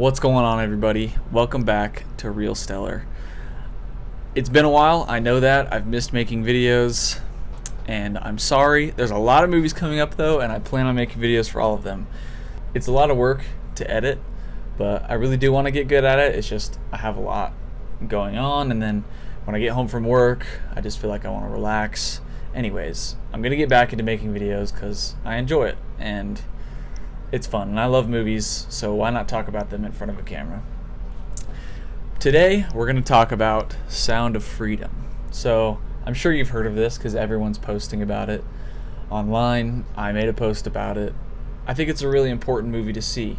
What's going on, everybody? Welcome back to Real Stellar. It's been a while, I know that. I've missed making videos, and I'm sorry. There's a lot of movies coming up, though, and I plan on making videos for all of them. It's a lot of work to edit, but I really do want to get good at it. It's just I have a lot going on, and then when I get home from work, I just feel like I want to relax. Anyways, I'm going to get back into making videos because I enjoy it, and it's fun, and I love movies, so why not talk about them in front of a camera? Today, we're going to talk about Sound of Freedom. So, I'm sure you've heard of this because everyone's posting about it online. I made a post about it. I think it's a really important movie to see,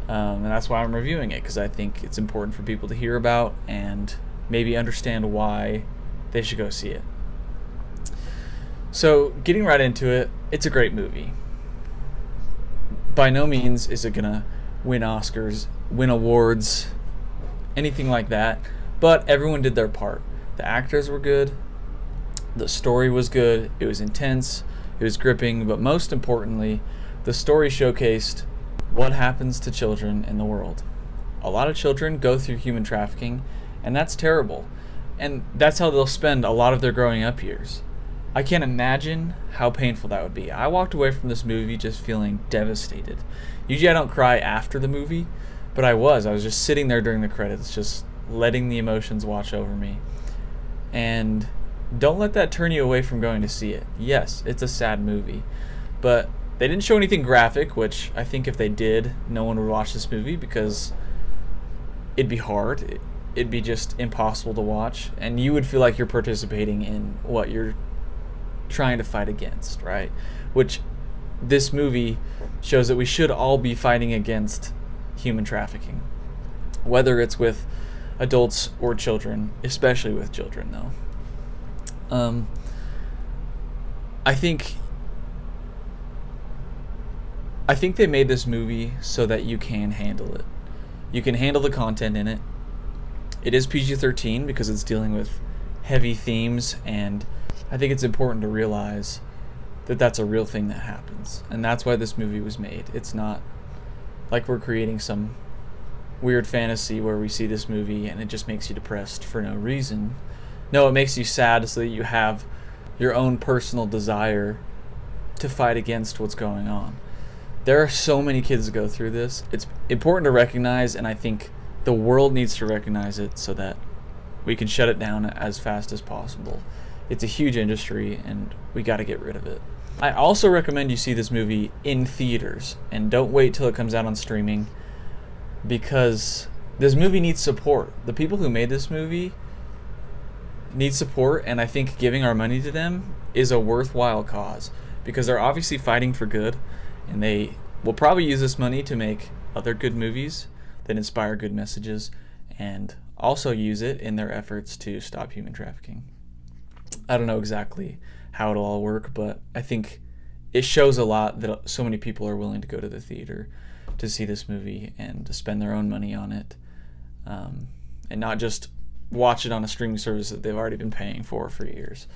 and that's why I'm reviewing it, because I think it's important for people to hear about and maybe understand why they should go see it. So, getting right into it, it's a great movie. By no means is it gonna win Oscars, win awards, anything like that, but everyone did their part. The actors were good, the story was good, it was intense, it was gripping, but most importantly, the story showcased what happens to children in the world. A lot of children go through human trafficking, and that's terrible, and that's how they'll spend a lot of their growing up years. I can't imagine how painful that would be. I walked away from this movie just feeling devastated. Usually I don't cry after the movie, but I was just sitting there during the credits, just letting the emotions wash over me. And don't let that turn you away from going to see it. Yes, it's a sad movie, but they didn't show anything graphic, which I think if they did, no one would watch this movie because it'd be hard. It'd be just impossible to watch, and you would feel like you're participating in what you're trying to fight against, right? Which this movie shows that we should all be fighting against human trafficking, whether it's with adults or children, especially with children, though. I think they made this movie so that you can handle it. You can handle the content in it. It is PG-13 because it's dealing with heavy themes, and I think it's important to realize that that's a real thing that happens, and that's why this movie was made. It's not like we're creating some weird fantasy where we see this movie and it just makes you depressed for no reason. No, it makes you sad so that you have your own personal desire to fight against what's going on. There are so many kids that go through this. It's important to recognize, and I think the world needs to recognize it so that we can shut it down as fast as possible. It's a huge industry, and we got to get rid of it. I also recommend you see this movie in theaters, and don't wait till it comes out on streaming, because this movie needs support. The people who made this movie need support, and I think giving our money to them is a worthwhile cause, because they're obviously fighting for good, and they will probably use this money to make other good movies that inspire good messages, and also use it in their efforts to stop human trafficking. I don't know exactly how it'll all work, but I think it shows a lot that so many people are willing to go to the theater to see this movie and to spend their own money on it, and not just watch it on a streaming service that they've already been paying for years.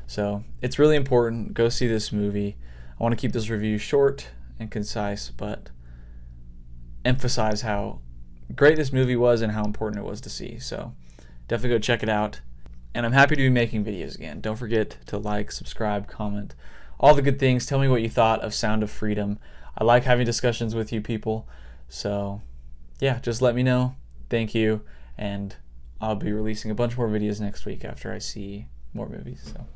So it's really important. Go see this movie. I want to keep this review short and concise, but emphasize how great this movie was and how important it was to see. So definitely go check it out. And I'm happy to be making videos again. Don't forget to like, subscribe, comment, all the good things. Tell me what you thought of Sound of Freedom. I like having discussions with you people. So yeah, just let me know. Thank you. And I'll be releasing a bunch more videos next week after I see more movies. So